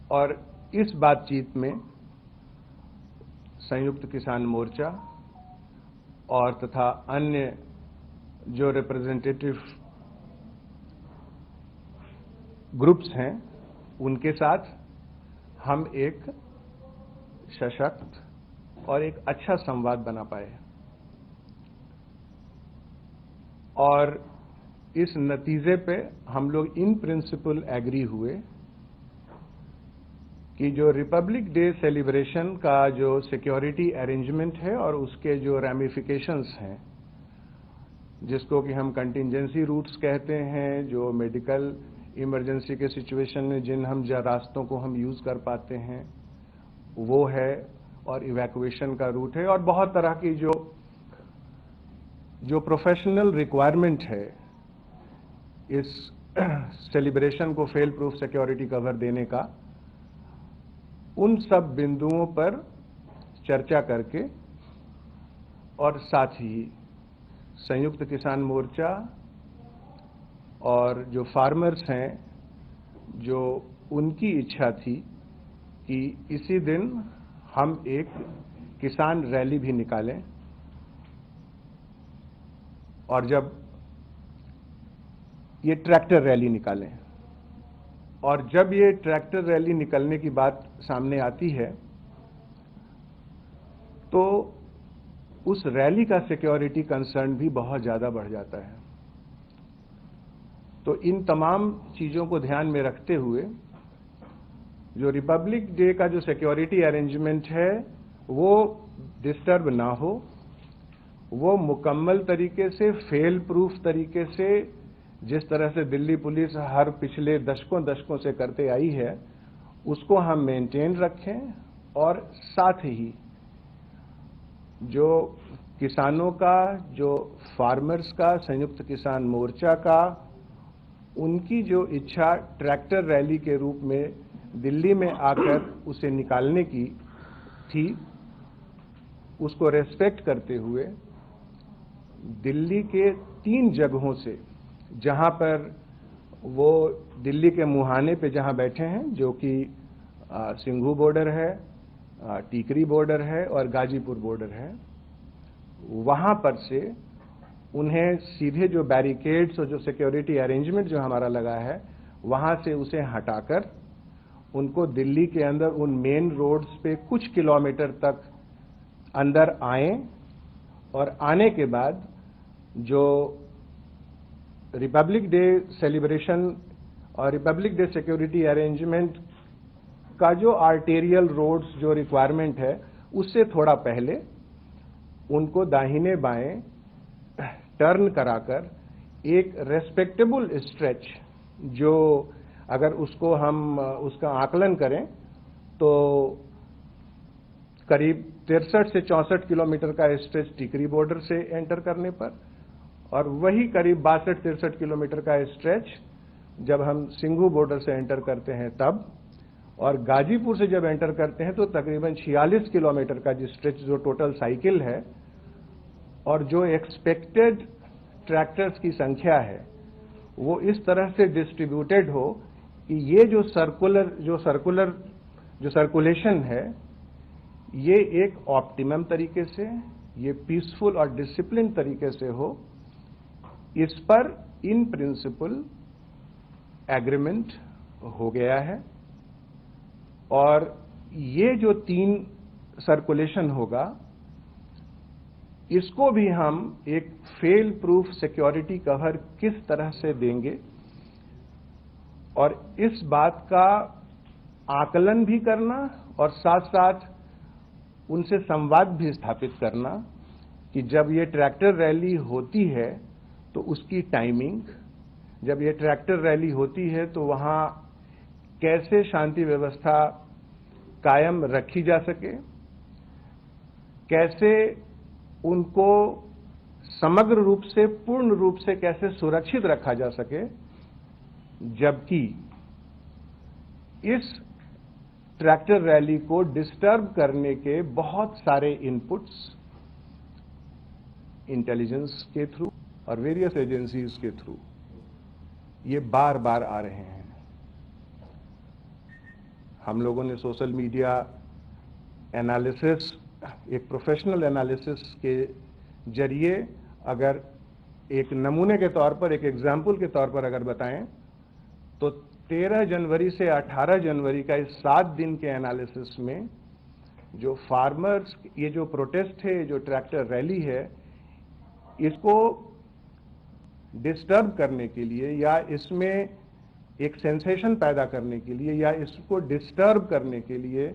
और इस बातचीत में संयुक्त किसान मोर्चा और तथा अन्य जो रिप्रेजेंटेटिव ग्रुप्स हैं उनके साथ हम एक सशक्त और एक अच्छा संवाद बना पाए और इस नतीजे पे हम लोग इन प्रिंसिपल एग्री हुए कि जो रिपब्लिक डे सेलिब्रेशन का जो सिक्योरिटी अरेंजमेंट है और उसके जो रैमिफिकेशंस हैं, जिसको कि हम कंटिंजेंसी रूट्स कहते हैं, जो मेडिकल इमरजेंसी के सिचुएशन में जिन हम रास्तों को हम यूज कर पाते हैं वो है, और इवैक्यूएशन का रूट है, और बहुत तरह की जो प्रोफेशनल रिक्वायरमेंट है इस सेलिब्रेशन को फेल प्रूफ सिक्योरिटी कवर देने का, उन सब बिंदुओं पर चर्चा करके और साथ ही संयुक्त किसान मोर्चा और जो फार्मर्स हैं, जो उनकी इच्छा थी कि इसी दिन हम एक किसान रैली भी निकालें, और जब ये ट्रैक्टर रैली निकालें, और जब ये ट्रैक्टर रैली निकलने की बात सामने आती है तो उस रैली का सिक्योरिटी कंसर्न भी बहुत ज्यादा बढ़ जाता है। तो इन तमाम चीजों को ध्यान में रखते हुए जो रिपब्लिक डे का जो सिक्योरिटी अरेंजमेंट है वो डिस्टर्ब ना हो, वो मुकम्मल तरीके से फेल प्रूफ तरीके से, जिस तरह से दिल्ली पुलिस हर पिछले दशकों से करते आई है, उसको हम मेंटेन रखें, और साथ ही जो किसानों का, जो फार्मर्स का, संयुक्त किसान मोर्चा का, उनकी जो इच्छा ट्रैक्टर रैली के रूप में दिल्ली में आकर उसे निकालने की थी, उसको रेस्पेक्ट करते हुए दिल्ली के 3 जगहों से, जहां पर वो दिल्ली के मुहाने पे जहां बैठे हैं, जो कि सिंघू बॉर्डर है, टीकरी बॉर्डर है और गाजीपुर बॉर्डर है, वहां पर से उन्हें सीधे जो बैरिकेड्स और जो सिक्योरिटी अरेंजमेंट जो हमारा लगा है वहां से उसे हटाकर उनको दिल्ली के अंदर उन मेन रोड्स पे कुछ किलोमीटर तक अंदर आए, और आने के बाद जो रिपब्लिक डे सेलिब्रेशन और रिपब्लिक डे सिक्योरिटी अरेंजमेंट का जो आर्टेरियल रोड्स जो रिक्वायरमेंट है उससे थोड़ा पहले उनको दाहिने बाएं टर्न कराकर एक रेस्पेक्टेबल स्ट्रेच, जो अगर उसको हम उसका आकलन करें तो करीब 63 से 64 किलोमीटर का स्ट्रेच टीकरी बॉर्डर से एंटर करने पर, और वही करीब 62-63 किलोमीटर का स्ट्रेच जब हम सिंघू बॉर्डर से एंटर करते हैं तब, और गाजीपुर से जब एंटर करते हैं तो तकरीबन 46 किलोमीटर का जो स्ट्रेच, जो टोटल साइकिल है, और जो एक्सपेक्टेड ट्रैक्टर्स की संख्या है वो इस तरह से डिस्ट्रीब्यूटेड हो कि ये जो सर्कुलेशन है ये एक ऑप्टिमम तरीके से, ये पीसफुल और डिसिप्लिन तरीके से हो, इस पर इन प्रिंसिपल एग्रीमेंट हो गया है। और ये जो 3 सर्कुलेशन होगा इसको भी हम एक फेल प्रूफ सिक्योरिटी कवर किस तरह से देंगे, और इस बात का आकलन भी करना और साथ साथ उनसे संवाद भी स्थापित करना कि जब ये ट्रैक्टर रैली होती है तो उसकी टाइमिंग, जब ये ट्रैक्टर रैली होती है तो वहां कैसे शांति व्यवस्था कायम रखी जा सके, कैसे उनको समग्र रूप से, पूर्ण रूप से कैसे सुरक्षित रखा जा सके, जबकि इस ट्रैक्टर रैली को डिस्टर्ब करने के बहुत सारे इनपुट्स इंटेलिजेंस के थ्रू और वेरियस एजेंसीज के थ्रू ये बार बार आ रहे हैं। हम लोगों ने सोशल मीडिया एनालिसिस, एक प्रोफेशनल एनालिसिस के जरिए अगर एक नमूने के तौर पर, एक एग्जाम्पल के तौर पर अगर बताएं तो 13 जनवरी से 18 जनवरी का इस 7 दिन के एनालिसिस में जो फार्मर्स, ये जो प्रोटेस्ट है, जो ट्रैक्टर रैली है, इसको डिस्टर्ब करने के लिए या इसमें एक सेंसेशन पैदा करने के लिए या इसको डिस्टर्ब करने के लिए,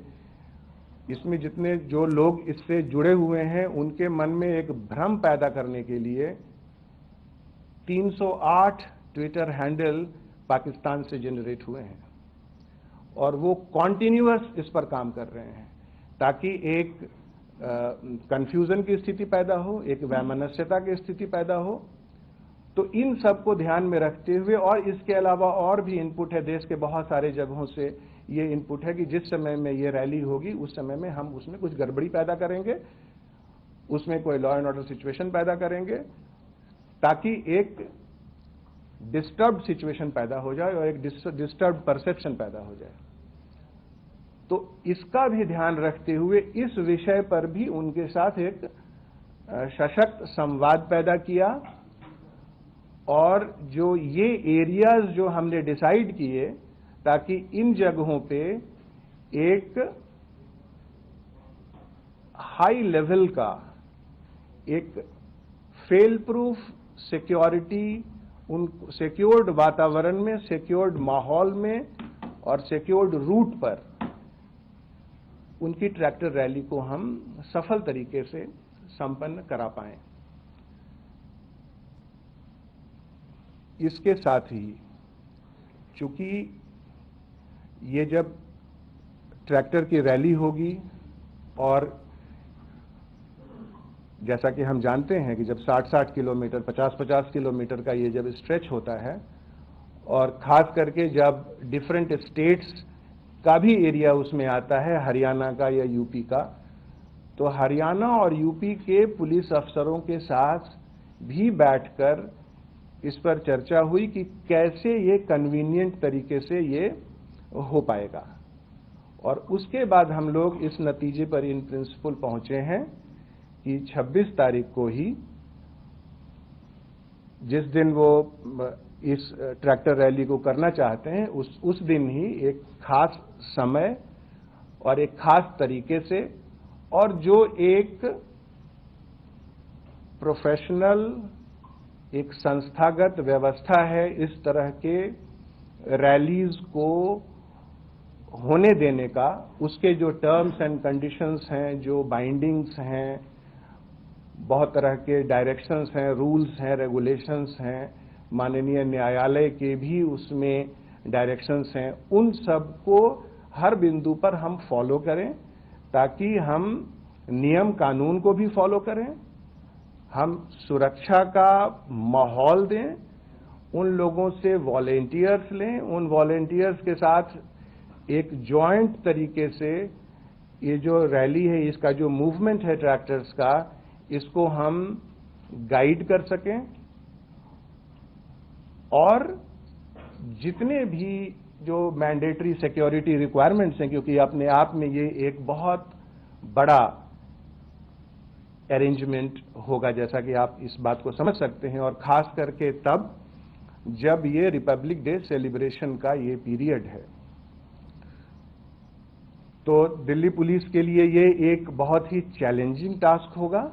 इसमें जितने जो लोग इससे जुड़े हुए हैं उनके मन में एक भ्रम पैदा करने के लिए 308 ट्विटर हैंडल पाकिस्तान से जनरेट हुए हैं और वो कॉन्टिन्यूअस इस पर काम कर रहे हैं ताकि एक कंफ्यूजन की स्थिति पैदा हो, एक वैमनस्यता की स्थिति पैदा हो। तो इन सब को ध्यान में रखते हुए, और इसके अलावा और भी इनपुट है, देश के बहुत सारे जगहों से ये इनपुट है कि जिस समय में ये रैली होगी उस समय में हम उसमें कुछ गड़बड़ी पैदा करेंगे, उसमें कोई लॉ एंड ऑर्डर सिचुएशन पैदा करेंगे ताकि एक डिस्टर्ब्ड सिचुएशन पैदा हो जाए और एक डिस्टर्ब्ड परसेप्शन पैदा हो जाए। तो इसका भी ध्यान रखते हुए इस विषय पर भी उनके साथ एक सशक्त संवाद पैदा किया और जो ये एरियाज जो हमने डिसाइड किए ताकि इन जगहों पे एक हाई लेवल का एक फेल प्रूफ सिक्योरिटी, उन सिक्योर्ड वातावरण में, सिक्योर्ड माहौल में और सिक्योर्ड रूट पर उनकी ट्रैक्टर रैली को हम सफल तरीके से संपन्न करा पाएं। इसके साथ ही चूंकि ये जब ट्रैक्टर की रैली होगी और जैसा कि हम जानते हैं कि जब 60-60 किलोमीटर, 50-50 किलोमीटर का ये जब स्ट्रेच होता है और खास करके जब डिफरेंट स्टेट्स का भी एरिया उसमें आता है, हरियाणा का या यूपी का, तो हरियाणा और यूपी के पुलिस अफसरों के साथ भी बैठकर इस पर चर्चा हुई कि कैसे ये कन्वीनियंट तरीके से ये हो पाएगा। और उसके बाद हम लोग इस नतीजे पर इन प्रिंसिपल पहुंचे हैं कि 26 तारीख को ही, जिस दिन वो इस ट्रैक्टर रैली को करना चाहते हैं, उस दिन ही एक खास समय और एक खास तरीके से और जो एक प्रोफेशनल, एक संस्थागत व्यवस्था है इस तरह के रैलीज को होने देने का, उसके जो टर्म्स एंड कंडीशंस हैं, जो बाइंडिंग्स हैं, बहुत तरह के डायरेक्शंस हैं, रूल्स हैं, रेगुलेशंस हैं, माननीय न्यायालय के भी उसमें डायरेक्शंस हैं, उन सब को हर बिंदु पर हम फॉलो करें ताकि हम नियम कानून को भी फॉलो करें, हम सुरक्षा का माहौल दें, उन लोगों से वॉलेंटियर्स लें, उन वॉलेंटियर्स के साथ एक जॉइंट तरीके से ये जो रैली है, इसका जो मूवमेंट है ट्रैक्टर्स का, इसको हम गाइड कर सकें और जितने भी जो मैंडेटरी सिक्योरिटी रिक्वायरमेंट्स हैं, क्योंकि अपने आप में ये एक बहुत बड़ा अरेंजमेंट होगा, जैसा कि आप इस बात को समझ सकते हैं, और खास करके तब जब ये रिपब्लिक डे सेलिब्रेशन का ये पीरियड है। तो दिल्ली पुलिस के लिए ये एक बहुत ही चैलेंजिंग टास्क होगा,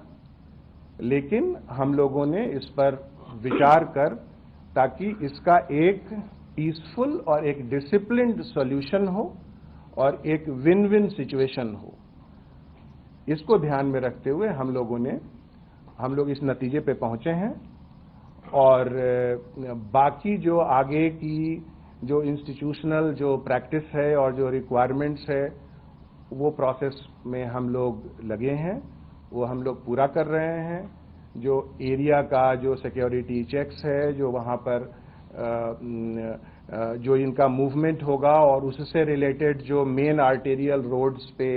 लेकिन हम लोगों ने इस पर विचार कर ताकि इसका एक पीसफुल और एक डिसिप्लिन्ड सॉल्यूशन हो और एक विन विन सिचुएशन हो, इसको ध्यान में रखते हुए हम लोग इस नतीजे पे पहुंचे हैं। और बाकी जो आगे की जो इंस्टीट्यूशनल जो प्रैक्टिस है और जो रिक्वायरमेंट्स है, वो प्रोसेस में हम लोग लगे हैं, वो हम लोग पूरा कर रहे हैं। जो एरिया का जो सिक्योरिटी चेक्स है, जो वहाँ पर जो इनका मूवमेंट होगा और उससे रिलेटेड जो मेन आर्टेरियल रोड्स पे,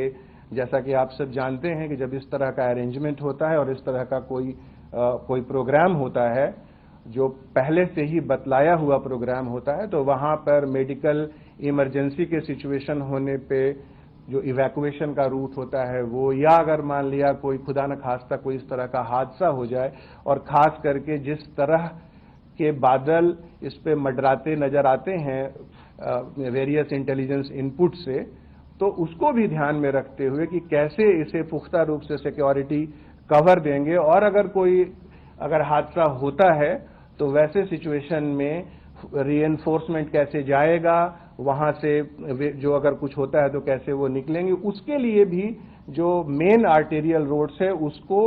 जैसा कि आप सब जानते हैं कि जब इस तरह का अरेंजमेंट होता है और इस तरह का कोई प्रोग्राम होता है, जो पहले से ही बतलाया हुआ प्रोग्राम होता है, तो वहां पर मेडिकल इमरजेंसी के सिचुएशन होने पे जो इवैक्यूएशन का रूट होता है वो, या अगर मान लिया कोई खुदा न खास्ता कोई इस तरह का हादसा हो जाए, और खास करके जिस तरह के बादल इस पे मंडराते नजर आते हैं वेरियस इंटेलिजेंस इनपुट से, तो उसको भी ध्यान में रखते हुए कि कैसे इसे पुख्ता रूप से सिक्योरिटी कवर देंगे, और अगर हादसा होता है तो वैसे सिचुएशन में रीएनफोर्समेंट कैसे जाएगा, वहां से जो अगर कुछ होता है तो कैसे वो निकलेंगे, उसके लिए भी जो मेन आर्टेरियल रोड्स है उसको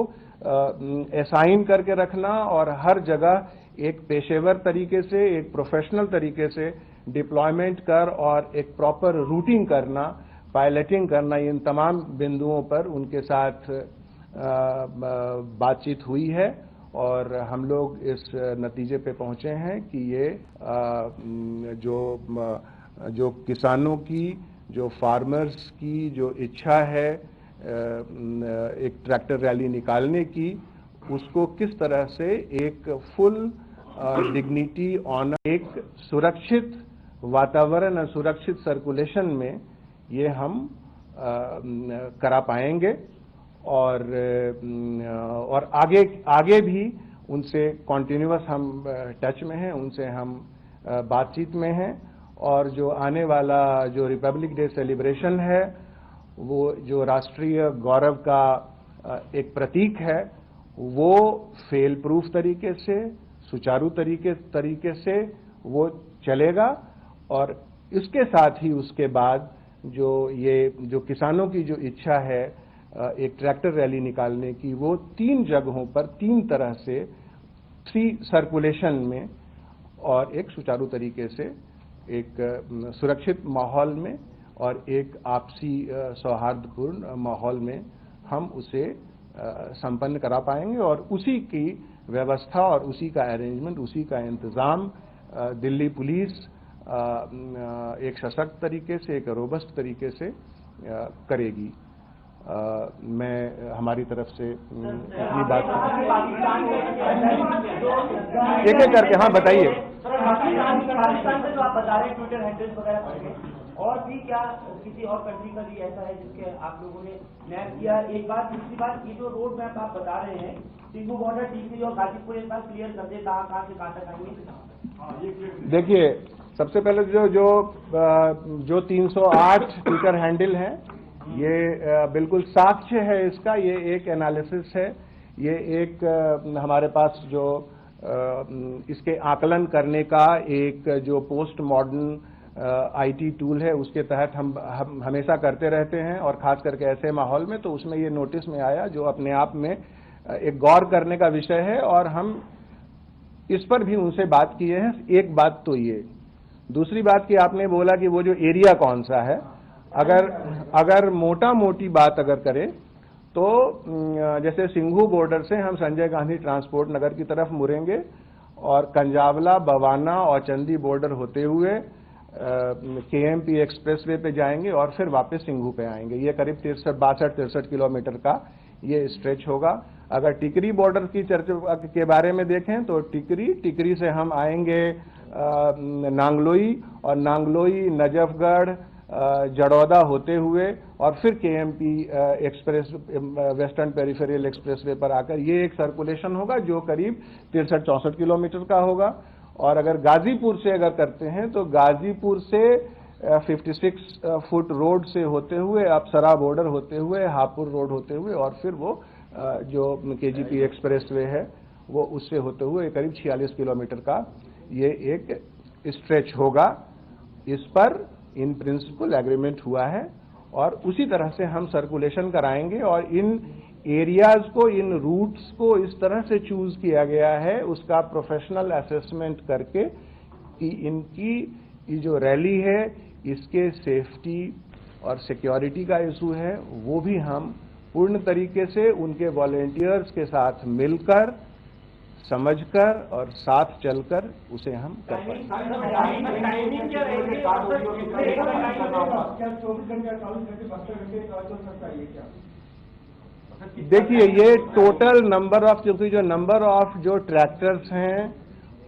असाइन करके रखना, और हर जगह एक पेशेवर तरीके से, एक प्रोफेशनल तरीके से डिप्लॉयमेंट कर और एक प्रॉपर रूटिंग करना, पायलटिंग करना, इन तमाम बिंदुओं पर उनके साथ बातचीत हुई है, और हम लोग इस नतीजे पे पहुंचे हैं कि ये जो किसानों की, जो फार्मर्स की जो इच्छा है एक ट्रैक्टर रैली निकालने की, उसको किस तरह से एक फुल डिग्निटी, ऑनर, एक सुरक्षित वातावरण और सुरक्षित सर्कुलेशन में ये हम करा पाएंगे, और आगे भी उनसे कॉन्टिन्यूअस हम टच में हैं, उनसे हम बातचीत में हैं, और जो आने वाला जो रिपब्लिक डे सेलिब्रेशन है वो जो राष्ट्रीय गौरव का एक प्रतीक है, वो फेल प्रूफ तरीके से, सुचारू तरीके से वो चलेगा, और इसके साथ ही उसके बाद जो किसानों की जो इच्छा है एक ट्रैक्टर रैली निकालने की, वो 3 जगहों पर 3 तरह से 3 सर्कुलेशन में और एक सुचारू तरीके से, एक सुरक्षित माहौल में और एक आपसी सौहार्दपूर्ण माहौल में हम उसे संपन्न करा पाएंगे, और उसी की व्यवस्था और उसी का अरेंजमेंट, उसी का इंतजाम दिल्ली पुलिस एक सशक्त तरीके से, एक रोबस्ट तरीके से करेगी। मैं हमारी तरफ से इतनी बात एक एक करके, हाँ बताइए। पाकिस्तान से जो आप बता रहे हैं ट्विटर हैंडल्स वगैरह करके, और भी क्या किसी और कंट्री का भी ऐसा है जिसके आप लोगों ने मैप किया? एक बात। दूसरी बात, ये जो रोड मैप आप बता रहे हैं, सिंघू बॉर्डर, टीकरी और गाजीपुर, एक बार क्लियर कर दे कहाँ से कहाँ तक आएंगे। देखिए, सबसे पहले जो 308 ट्विटर हैंडल है, ये बिल्कुल साक्ष्य है इसका, ये एक एनालिसिस है, ये एक हमारे पास जो इसके आकलन करने का एक जो पोस्ट मॉडर्न आईटी टूल है, उसके तहत हम हमेशा करते रहते हैं, और खास करके ऐसे माहौल में, तो उसमें ये नोटिस में आया, जो अपने आप में एक गौर करने का विषय है, और हम इस पर भी उनसे बात किए हैं। एक बात तो ये, दूसरी बात कि आपने बोला कि वो जो एरिया कौन सा है, अगर मोटा मोटी बात अगर करें तो जैसे सिंघू बॉर्डर से हम संजय गांधी ट्रांसपोर्ट नगर की तरफ मुड़ेंगे, और कंजावला, बवाना और चंदी बॉर्डर होते हुए केएमपी एक्सप्रेसवे पे जाएंगे, और फिर वापस सिंघू पे आएंगे। ये करीब 62-63 किलोमीटर का ये स्ट्रेच होगा। अगर टिकरी बॉर्डर की चर्चा के बारे में देखें तो टिकरी से हम आएंगे नांगलोई, और नांगलोई, नजफगढ़, जड़ौदा होते हुए, और फिर KMP express, western peripheral expressway पर आकर ये एक सर्कुलेशन होगा जो करीब 63-64 किलोमीटर का होगा। और अगर गाजीपुर से अगर करते हैं तो गाजीपुर से 56 फुट रोड से होते हुए, अप्सरा बॉर्डर होते हुए, हापुड़ रोड होते हुए, और फिर वो जो केजीपी एक्सप्रेसवे है वो उससे होते हुए करीब 46 किलोमीटर का ये एक स्ट्रेच होगा। इस पर इन प्रिंसिपल एग्रीमेंट हुआ है, और उसी तरह से हम सर्कुलेशन कराएंगे, और इन एरियाज को, इन रूट्स को इस तरह से चूज किया गया है, उसका प्रोफेशनल असेसमेंट करके कि इनकी ये जो रैली है इसके सेफ्टी और सिक्योरिटी का इशू है, वो भी हम पूर्ण तरीके से उनके वॉलेंटियर्स के साथ मिलकर, समझकर और साथ चलकर उसे हम कर पाएंगे। देखिए, ये टोटल नंबर ऑफ, क्योंकि जो नंबर ऑफ जो ट्रैक्टर्स हैं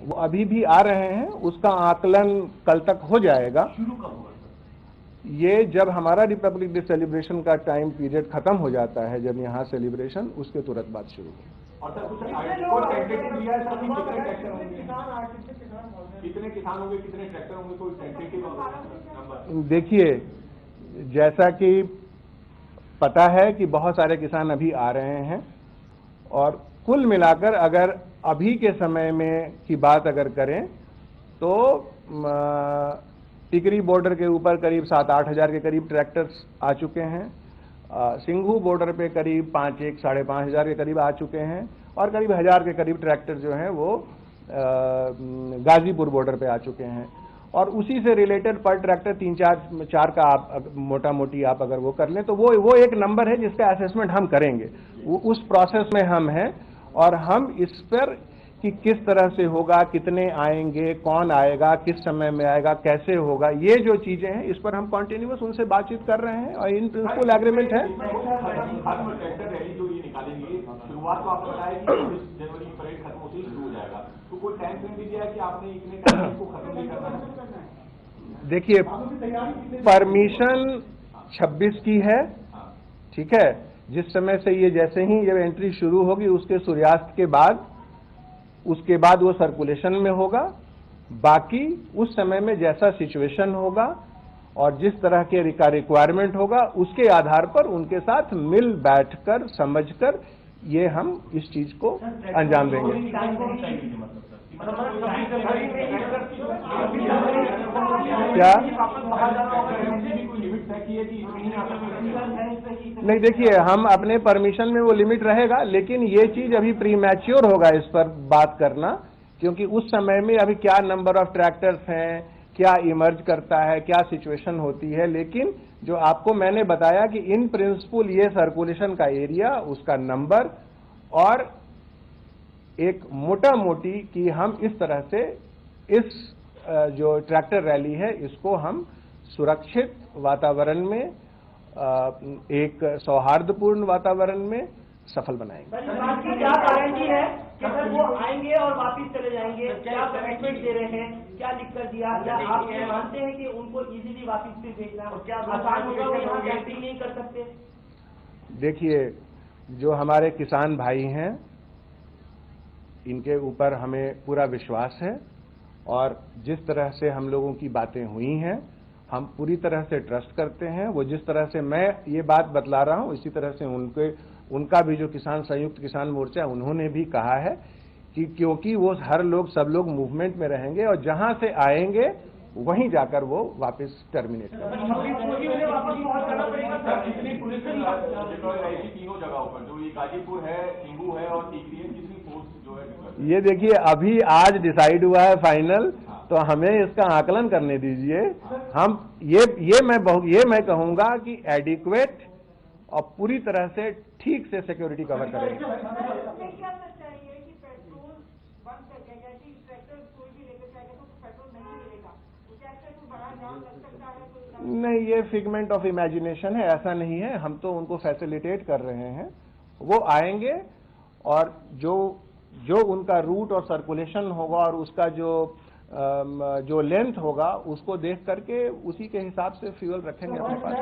वो अभी भी आ रहे हैं, उसका आकलन कल तक हो जाएगा। शुरू कब होगा? ये जब हमारा रिपब्लिक डे सेलिब्रेशन का टाइम पीरियड खत्म हो जाता है, जब यहाँ सेलिब्रेशन, उसके तुरंत बाद शुरू होगा। और सर कुछ टेंटेटिव लिया है सर, कितने ट्रैक्टर होंगे, कितने किसान होंगे, कितने ट्रैक्टर होंगे, कोई टेंटेटिव नंबर? देखिए, जैसा कि पता है कि बहुत सारे किसान अभी आ रहे हैं, और कुल मिलाकर अगर अभी के समय में की बात अगर करें तो टिकरी बॉर्डर के ऊपर करीब 7-8 हज़ार के करीब ट्रैक्टर्स आ चुके हैं। सिंघू बॉर्डर पे करीब 5-5.5 हज़ार के करीब आ चुके हैं, और करीब 1000 के करीब ट्रैक्टर जो हैं वो गाजीपुर बॉर्डर पे आ चुके हैं। और उसी से रिलेटेड पर ट्रैक्टर 3-4 का आप मोटा मोटी आप अगर वो कर लें तो वो एक नंबर है जिसका असेसमेंट हम करेंगे। उस प्रोसेस में हम हैं, और हम इस पर कि किस तरह से होगा, कितने आएंगे, कौन आएगा, किस समय में आएगा, कैसे होगा, ये जो चीजें हैं इस पर हम कॉन्टिन्यूअस उनसे बातचीत कर रहे हैं, और इन प्रिंसिपल एग्रीमेंट है। ट्रैक्टर रैली जो ये निकालेंगे, शुरुआत तो आपने बताया कि 26 जनवरी की परेड खत्म होते ही शुरू हो जाएगा, तो कोई टाइम फ्रेम भी दिया है कि आपने इतने टाइम को खत्म नहीं करना है? देखिए, परमिशन 26 की है, ठीक है। जिस समय से ये जैसे ही ये एंट्री शुरू होगी उसके सूर्यास्त के बाद, उसके बाद वो सर्कुलेशन में होगा। बाकी उस समय में जैसा सिचुएशन होगा और जिस तरह के रिक्वायरमेंट होगा, उसके आधार पर उनके साथ मिल बैठकर समझकर ये हम इस चीज को अंजाम देंगे। क्या नहीं, देखिए, हम अपने परमिशन में वो लिमिट रहेगा, लेकिन ये चीज अभी प्री मैच्योर होगा इस पर बात करना, क्योंकि उस समय में अभी क्या नंबर ऑफ ट्रैक्टर्स हैं, क्या इमर्ज करता है, क्या सिचुएशन होती है। लेकिन जो आपको मैंने बताया कि इन प्रिंसिपल ये सर्कुलेशन का एरिया, उसका नंबर, और एक मोटा मोटी कि हम इस तरह से इस जो ट्रैक्टर रैली है इसको हम सुरक्षित वातावरण में, एक सौहार्दपूर्ण वातावरण में सफल बनाएंगे। क्या गारंटी है कि सर वो आएंगे और वापस चले जाएंगे? क्या कमिटमेंट दे रहे हैं, क्या लिख कर दिया, या आप ये मानते हैं कि उनको इजीली वापस भी भेजना आसान होगा, वो यहाँ कैंपिंग नहीं कर सकते? देखिए, जो हमारे किसान भाई हैं इनके ऊपर हमें पूरा विश्वास है, और जिस तरह से हम लोगों की बातें हुई हैं हम पूरी तरह से ट्रस्ट करते हैं। वो जिस तरह से मैं ये बात बतला रहा हूं, इसी तरह से उनका भी जो किसान संयुक्त किसान मोर्चा, उन्होंने भी कहा है कि क्योंकि वो हर लोग, सब लोग मूवमेंट में रहेंगे, और जहां से आएंगे वहीं जाकर वो वापस टर्मिनेट करेंगे। तीनों जगहों पर जो ये गाजीपुर है, सिंघू है और टीकरी है, कितनी फोर्स जो है? ये देखिए, अभी आज डिसाइड हुआ है फाइनल, तो हमें इसका आकलन करने दीजिए। हम ये मैं कहूंगा कि एडिक्वेट और पूरी तरह से ठीक से सिक्योरिटी कवर करेंगे। नहीं, ये फिगमेंट ऑफ इमेजिनेशन है, ऐसा नहीं है। हम तो उनको फैसिलिटेट कर रहे हैं, वो आएंगे, और जो उनका रूट और सर्कुलेशन होगा और उसका जो लेंथ होगा उसको देख करके उसी के हिसाब से फ्यूल रखेंगे अपने पास।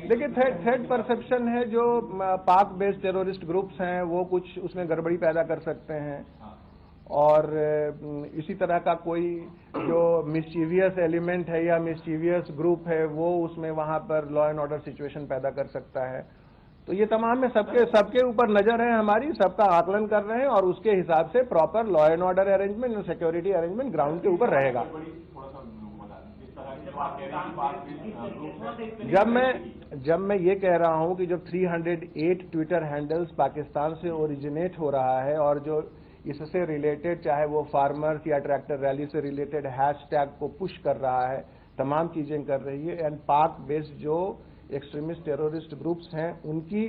देखिए, थ्रेट परसेप्शन है, जो पाक बेस्ड टेररिस्ट ग्रुप्स हैं वो कुछ उसमें गड़बड़ी पैदा कर सकते हैं, और इसी तरह का कोई जो मिस्चीवियस एलिमेंट है या मिस्चीवियस ग्रुप है वो उसमें वहां पर लॉ एंड ऑर्डर सिचुएशन पैदा कर सकता है। तो ये तमाम में सबके ऊपर नजर है हमारी, सबका आकलन कर रहे हैं, और उसके हिसाब से proper law and order arrangement और सिक्योरिटी अरेंजमेंट ग्राउंड के ऊपर रहेगा। जब मैं ये कह रहा हूं कि जब 308 ट्विटर हैंडल्स पाकिस्तान से ओरिजिनेट हो रहा है, और जो इससे रिलेटेड, चाहे वो फार्मर्स या ट्रैक्टर रैली से रिलेटेड हैशटैग को पुश कर रहा है, तमाम चीजें कर रही है, एंड पाक बेस्ड जो एक्सट्रीमिस्ट टेररिस्ट ग्रुप्स हैं उनकी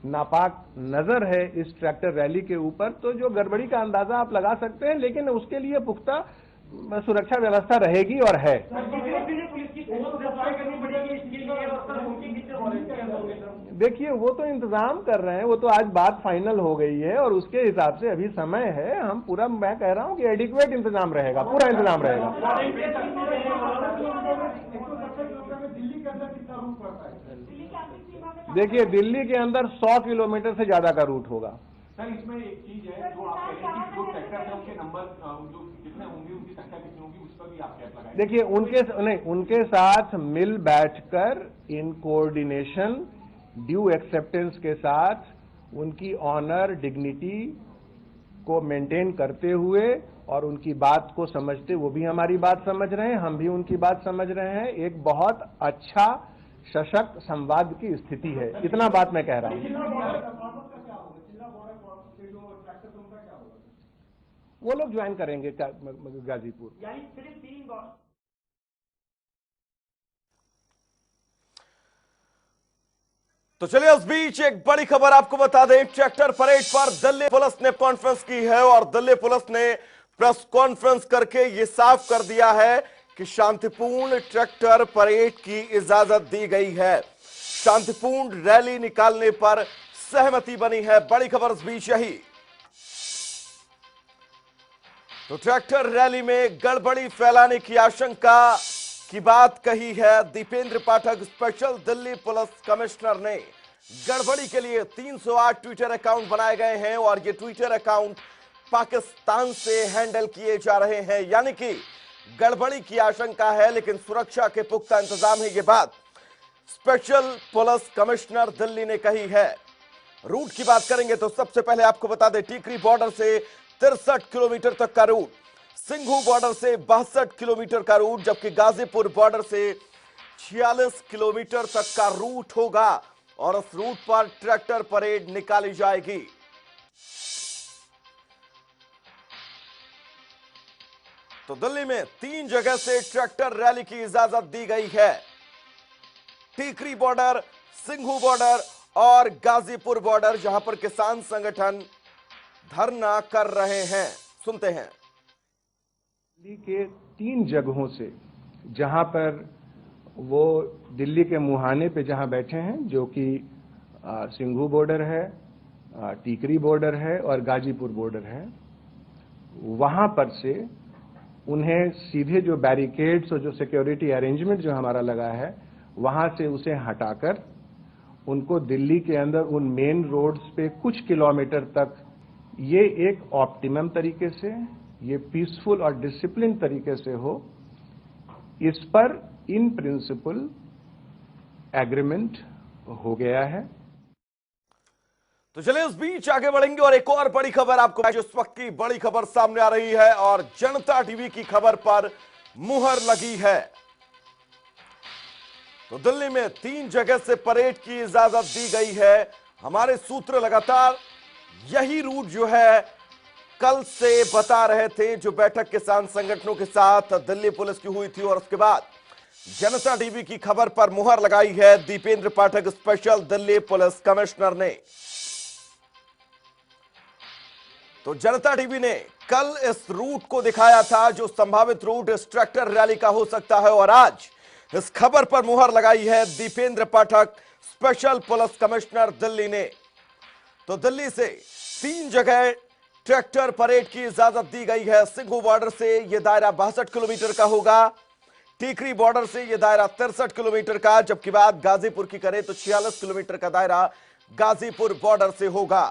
नापाक नजर है इस ट्रैक्टर रैली के ऊपर, तो जो गड़बड़ी का अंदाजा आप लगा सकते हैं, लेकिन उसके लिए पुख्ता सुरक्षा व्यवस्था रहेगी और है। देखिए वो तो इंतजाम कर रहे हैं, वो तो आज बात फाइनल हो गई है और उसके हिसाब से अभी समय है। हम पूरा, मैं कह रहा हूं कि एडिक्वेट इंतजाम रहेगा, पूरा इंतजाम रहेगा। देखिए दिल्ली के अंदर 100 किलोमीटर से ज्यादा का रूट होगा। सर इसमें एक चीज है जो आप कह रहे हैं कि जो सेक्टर है उनके नंबर जो कितने होंगे, उनकी संख्या कितनी होगी, उस पर भी आप कैप लगाएं। देखिए उनके साथ मिल बैठकर इन कोऑर्डिनेशन ड्यू एक्सेप्टेंस के साथ उनकी ऑनर डिग्निटी को मेंटेन करते हुए और उनकी बात को समझते, वो भी हमारी बात समझ रहे हैं, हम भी उनकी बात समझ रहे हैं। एक बहुत अच्छा सशक्त संवाद की स्थिति है, इतना बात मैं कह रहा हूं। वो लोग ज्वाइन करेंगे गाजीपुर। यानी सिर्फ 3 तो चलिए उस बीच एक बड़ी खबर आपको बता दें, ट्रैक्टर परेड पर दिल्ली पुलिस ने कॉन्फ्रेंस की है और दिल्ली पुलिस ने प्रेस कॉन्फ्रेंस करके यह साफ कर दिया है कि शांतिपूर्ण ट्रैक्टर परेड की इजाजत दी गई है। शांतिपूर्ण रैली निकालने पर सहमति बनी है। बड़ी खबर इस बीच यही। तो ट्रैक्टर रैली में गड़बड़ी फैलाने की आशंका की बात कही है दीपेंद्र पाठक। स्पेशल दिल्ली पुलिस कमिश्नर ने गड़बड़ी के लिए 308 ट्विटर अकाउंट बनाए गए हैं और ये ट्विटर अकाउंट पाकिस्तान से हैंडल किए जा रहे हैं, यानी कि गड़बड़ी की आशंका है लेकिन सुरक्षा के पुख्ता इंतजाम है। ये बात स्पेशल पुलिस कमिश्नर दिल्ली ने कही है। रूट की बात करेंगे तो सबसे पहले आपको बता दें, टीकरी बॉर्डर से 63 किलोमीटर तक का रूट, सिंघू बॉर्डर से 62 किलोमीटर का रूट, जबकि गाजीपुर बॉर्डर से 46 किलोमीटर तक का रूट होगा और उस रूट पर ट्रैक्टर परेड निकाली जाएगी। तो दिल्ली में 3 जगह से ट्रैक्टर रैली की इजाजत दी गई है। टीकरी बॉर्डर, सिंघू बॉर्डर और गाजीपुर बॉर्डर, जहां पर किसान संगठन धरना कर रहे हैं। सुनते हैं। दिल्ली के 3 जगहों से, जहां पर वो दिल्ली के मुहाने पे जहां बैठे हैं, जो कि सिंघू बॉर्डर है, टीकरी बॉर्डर है और गाजीपुर बॉर्डर है, वहां पर से उन्हें सीधे जो बैरिकेड्स और जो सिक्योरिटी अरेंजमेंट जो हमारा लगा है, वहां से उसे हटाकर उनको दिल्ली के अंदर उन मेन रोड्स पे कुछ किलोमीटर तक ये एक ऑप्टिमम तरीके से, ये पीसफुल और डिसिप्लिन तरीके से हो, इस पर इन प्रिंसिपल एग्रीमेंट हो गया है। तो चलिए उस बीच आगे बढ़ेंगे और एक और बड़ी खबर आपको, जो इस वक्त की बड़ी खबर सामने आ रही है और जनता टीवी की खबर पर मुहर लगी है। तो दिल्ली में 3 जगह से परेड की इजाजत दी गई है। हमारे सूत्र लगातार यही रूट जो है कल से बता रहे थे, जो बैठक किसान संगठनों के साथ दिल्ली पुलिस की हुई थी और उसके बाद जनता टीवी की खबर पर मुहर लगाई है दीपेंद्र पाठक, स्पेशल दिल्ली पुलिस कमिश्नर ने। तो जनता टीवी ने कल इस रूट को दिखाया था, जो संभावित रूट इस ट्रैक्टर रैली का हो सकता है, और आज इस खबर पर मुहर लगाई है दीपेंद्र पाठक, स्पेशल पुलिस कमिश्नर दिल्ली ने। तो दिल्ली से 3 जगह ट्रैक्टर परेड की इजाजत दी गई है। सिंघू बॉर्डर से यह दायरा 62 किलोमीटर का होगा, टीकरी बॉर्डर से यह दायरा 63 किलोमीटर का, जबकि बात गाजीपुर की करें तो 46 किलोमीटर का दायरा गाजीपुर बॉर्डर से होगा।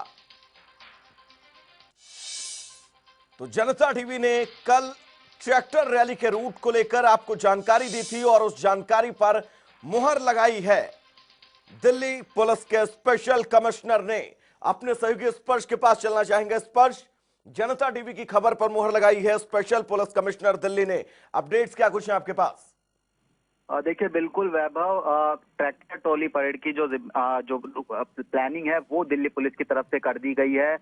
तो जनता टीवी ने कल ट्रैक्टर रैली के रूट को लेकर आपको जानकारी दी थी और उस जानकारी पर मुहर लगाई है दिल्ली पुलिस के स्पेशल कमिश्नर ने। अपने सहयोगी स्पर्श के पास चलना चाहेंगे। स्पर्श, जनता टीवी की खबर पर मुहर लगाई है स्पेशल पुलिस कमिश्नर दिल्ली ने, अपडेट्स क्या कुछ है आपके पास? देखिए बिल्कुल वैभव, ट्रैक्टर ट्रॉली परेड की जो प्लानिंग है वो दिल्ली पुलिस की तरफ से कर दी गई है।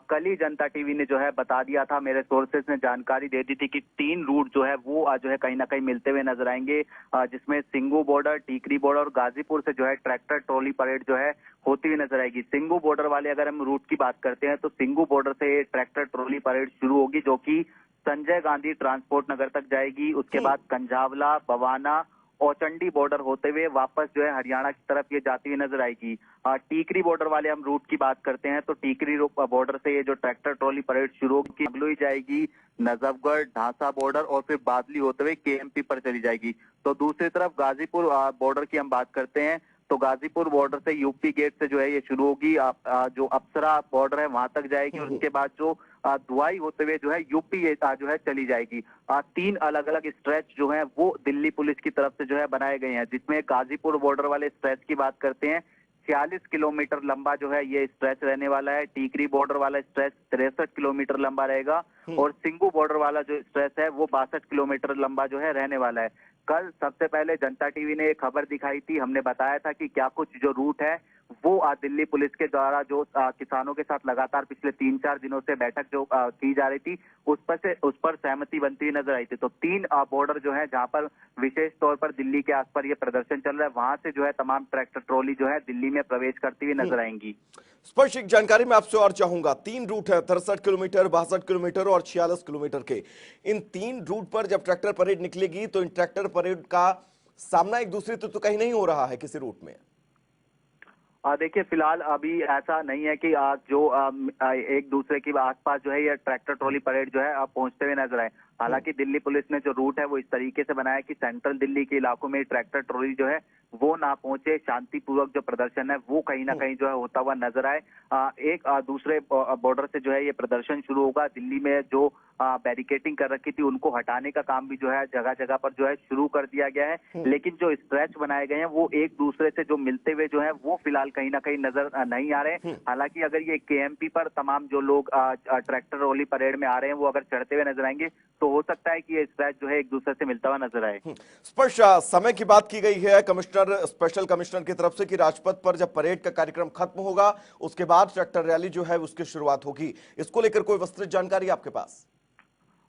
कल ही जनता टीवी ने जो है बता दिया था, मेरे सोर्सेस ने जानकारी दे दी थी कि 3 रूट जो है वो जो है कहीं ना कहीं मिलते हुए नजर आएंगे, जिसमें सिंघू बॉर्डर, टीकरी बॉर्डर और गाजीपुर से जो है ट्रैक्टर ट्रॉली परेड जो है होती हुई नजर आएगी। सिंघू बॉर्डर वाले अगर हम रूट की बात करते हैं तो सिंघू बॉर्डर से ट्रैक्टर ट्रॉली परेड शुरू होगी, जो कि संजय गांधी ट्रांसपोर्ट नगर तक जाएगी। उसके बाद कंझावला, बवाना औचंडी बॉर्डर होते हुए वापस जो है हरियाणा की तरफ ये जाती हुई नजर आएगी। टीकरी बॉर्डर वाले हम रूट की बात करते हैं तो टीकरी बॉर्डर से ये जो ट्रैक्टर ट्रॉली परेड शुरू होगी, अगलोई जाएगी, नजफगढ़, ढांसा बॉर्डर और फिर बादली होते हुए केएमपी पर चली जाएगी। तो दूसरी तरफ गाजीपुर बॉर्डर की हम बात करते हैं तो गाजीपुर बॉर्डर से यूपी गेट से जो है ये शुरू होगी, जो अप्सरा बॉर्डर है वहां तक जाएगी और उसके बाद जो दुआई होते हुए जो है यूपी ये जो है चली जाएगी। 3 अलग अलग स्ट्रेच जो है वो दिल्ली पुलिस की तरफ से जो है बनाए गए हैं, जिसमें गाजीपुर बॉर्डर वाले स्ट्रेच की बात करते हैं 46 किलोमीटर लंबा जो है ये स्ट्रेच रहने वाला है। टीकरी बॉर्डर वाला स्ट्रेच 63 किलोमीटर लंबा रहेगा और सिंगू बॉर्डर वाला जो स्ट्रेच है वो 62 किलोमीटर लंबा जो है रहने वाला है। कल सबसे पहले जनता टीवी ने एक खबर दिखाई थी, हमने बताया था कि क्या कुछ जो रूट है वो दिल्ली पुलिस के द्वारा जो किसानों के साथ लगातार पिछले 3-4 दिनों से बैठक जो की जा रही थी उस पर सहमति बनती हुई नजर आई थी। तो 3 बॉर्डर जो है जहां पर विशेष तौर पर दिल्ली के आसपास ये प्रदर्शन चल रहा है, वहां से जो है तमाम ट्रैक्टर ट्रॉली जो है दिल्ली में प्रवेश करती हुई नजर आएंगी। स्पष्ट एक जानकारी मैं आपसे और चाहूंगा। 3 रूट है, 63 किलोमीटर, 62 किलोमीटर और 46 किलोमीटर के। इन 3 रूट पर जब ट्रैक्टर परेड निकलेगी तो इन ट्रैक्टर परेड का सामना एक दूसरे तो कहीं नहीं हो रहा है किसी रूट में। देखिए फिलहाल अभी ऐसा नहीं है कि जो एक दूसरे के आसपास जो है ये ट्रैक्टर ट्रॉली परेड जो है पहुंचते हुए नजर आए। हालांकि दिल्ली पुलिस ने जो रूट है वो इस तरीके से बनाया कि सेंट्रल दिल्ली के इलाकों में ट्रैक्टर ट्रॉली जो है वो ना पहुंचे, शांतिपूर्वक जो प्रदर्शन है वो कहीं ना कहीं जो है होता हुआ नजर आए। एक दूसरे बॉर्डर से जो है ये प्रदर्शन शुरू होगा। दिल्ली में जो बैरिकेटिंग कर रखी थी उनको हटाने का काम भी जो है जगह जगह पर जो है शुरू कर दिया गया है, लेकिन जो स्ट्रेच बनाए गए हैं वो एक दूसरे से जो मिलते हुए जो है वो फिलहाल कहीं ना कहीं नजर नहीं आ रहे। हालांकि अगर ये केएमपी पर तमाम जो लोग ट्रैक्टर ट्रॉली परेड में आ रहे हैं वो अगर चढ़ते हुए नजर आएंगे तो हो सकता है कि ये स्ट्रेच जो है एक दूसरे से मिलता हुआ नजर आए। स्पष्ट समय की बात की गई है कमिश्नर, स्पेशल कमिश्नर की तरफ से कि राजपथ पर जब परेड का कार्यक्रम खत्म होगा उसके बाद ट्रैक्टर रैली जो है उसकी शुरुआत होगी। इसको लेकर कोई विस्तृत जानकारी आपके पास?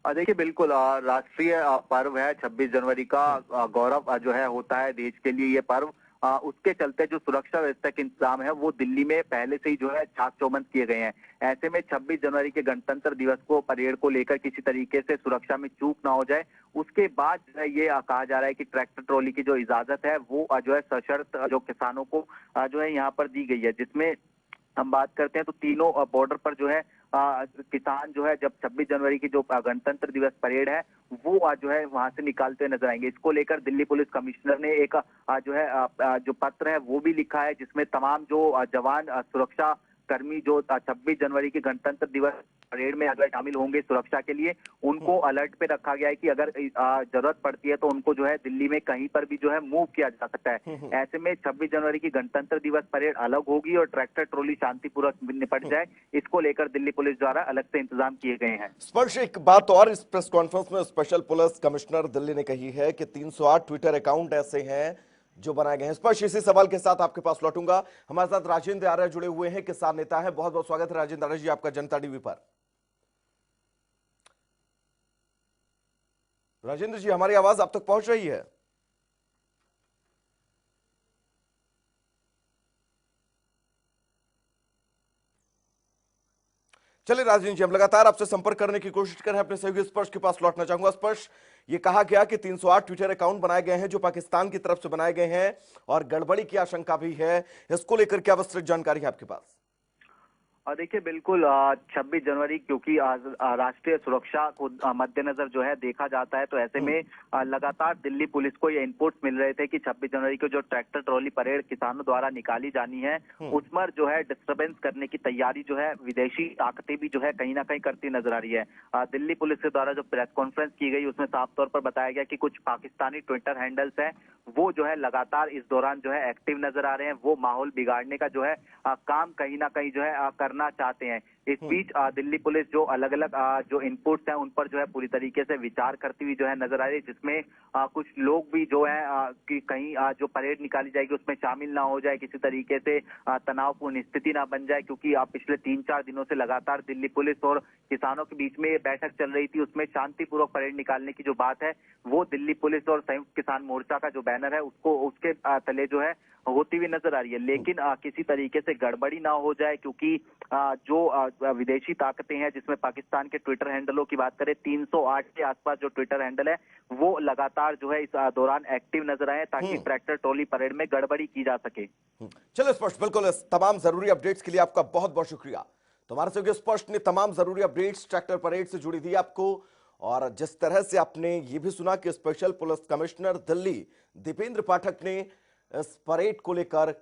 देखिए बिल्कुल, राष्ट्रीय पर्व है 26 जनवरी का, गौरव जो है होता है देश के लिए ये पर्व। उसके चलते जो सुरक्षा व्यवस्था के इंतजाम है वो दिल्ली में पहले से ही जो है चाक चौबंद किए गए हैं। ऐसे में 26 जनवरी के गणतंत्र दिवस को परेड को लेकर किसी तरीके से सुरक्षा में चूक ना हो जाए, उसके बाद जो है ये कहा जा रहा है कि ट्रैक्टर ट्रॉली की जो इजाजत है वो जो है सशर्त जो किसानों को जो है यहाँ पर दी गई है। जिसमें हम बात करते हैं तो तीनों बॉर्डर पर जो है किसान जो है जब 26 जनवरी की जो गणतंत्र दिवस परेड है वो जो है वहां से निकालते हुए नजर आएंगे। इसको लेकर दिल्ली पुलिस कमिश्नर ने एक जो है जो पत्र है वो भी लिखा है, जिसमें तमाम जो जवान सुरक्षा कर्मी जो 26 जनवरी के गणतंत्र दिवस परेड में अगर शामिल होंगे सुरक्षा के लिए, उनको अलर्ट पे रखा गया है कि अगर जरूरत पड़ती है तो उनको जो है दिल्ली में कहीं पर भी जो है मूव किया जा सकता है। ऐसे में 26 जनवरी की गणतंत्र दिवस परेड अलग होगी और ट्रैक्टर ट्रॉली शांतिपूर्वक निपट जाए, इसको लेकर दिल्ली पुलिस द्वारा अलग से इंतजाम किए गए हैं। स्पर्श एक बात और इस प्रेस कॉन्फ्रेंस में स्पेशल पुलिस कमिश्नर दिल्ली ने कही है कि 308 ट्विटर अकाउंट ऐसे हैं जो बनाए गए हैं। स्पर्श इसी सवाल के साथ आपके पास लौटूंगा। हमारे साथ राजेंद्र आर्य जुड़े हुए हैं, किसान नेता है। बहुत बहुत स्वागत है राजेंद्र आर्य जी आपका जनता टीवी पर। राजेंद्र जी, हमारी आवाज आप तक पहुंच रही है? चलिए राजेंद्र जी, हम लगातार आपसे संपर्क करने की कोशिश कर रहे हैं। अपने सहयोगी स्पर्श के पास लौटना चाहूंगा। स्पर्श, ये कहा गया कि 308 ट्विटर अकाउंट बनाए गए हैं जो पाकिस्तान की तरफ से बनाए गए हैं और गड़बड़ी की आशंका भी है, इसको लेकर क्या विस्तृत जानकारी है आपके पास? देखिए बिल्कुल, 26 जनवरी क्योंकि राष्ट्रीय सुरक्षा को मद्देनजर जो है देखा जाता है, तो ऐसे में लगातार दिल्ली पुलिस को ये इनपुट्स मिल रहे थे कि 26 जनवरी को जो ट्रैक्टर ट्रॉली परेड किसानों द्वारा निकाली जानी है उस पर जो है डिस्टर्बेंस करने की तैयारी जो है विदेशी ताकतें भी जो है कहीं ना कहीं करती नजर आ रही है। दिल्ली पुलिस के द्वारा जो प्रेस कॉन्फ्रेंस की गई उसमें साफ तौर पर बताया गया कि कुछ पाकिस्तानी ट्विटर हैंडल्स हैं वो जो है लगातार इस दौरान जो है एक्टिव नजर आ रहे हैं, वो माहौल बिगाड़ने का जो है काम कहीं ना कहीं जो है करना चाहते हैं। इस बीच दिल्ली पुलिस जो अलग अलग जो इनपुट्स हैं उन पर जो है पूरी तरीके से विचार करती हुई जो है नजर आ रही है, जिसमें कुछ लोग भी जो है कि कहीं जो परेड निकाली जाएगी उसमें शामिल ना हो जाए, किसी तरीके से तनावपूर्ण स्थिति ना बन जाए, क्योंकि पिछले 3-4 दिनों से लगातार दिल्ली पुलिस और किसानों के बीच में बैठक चल रही थी। उसमें शांतिपूर्वक परेड निकालने की जो बात है वो दिल्ली पुलिस और संयुक्त किसान मोर्चा का जो बैनर है उसके तले जो है होती हुई नजर आ रही है। लेकिन किसी तरीके से गड़बड़ी ना हो जाए, क्योंकि जो विदेशी ताकतें हैं, जिसमें पाकिस्तान के ट्विटर हैंडलों की बात करें 308 के आसपास जो ट्विटर हैंडल है वो लगातार जो है इस दौरान एक्टिव नजर आए, ताकि ट्रैक्टर ट्रॉली परेड में गड़बड़ी की जा सके। चलो स्पष्ट, बिल्कुल इस तमाम जरूरी अपडेट्स के लिए आपका बहुत बहुत शुक्रिया। तो हमारे सहयोगी स्पष्ट ने तमाम जरूरी अपडेट्स ट्रैक्टर परेड से जुड़ी दी आपको, और जिस तरह से आपने ये भी सुना कि special police commissioner Delhi Dipendra Pathak ने इस परेड को लेकर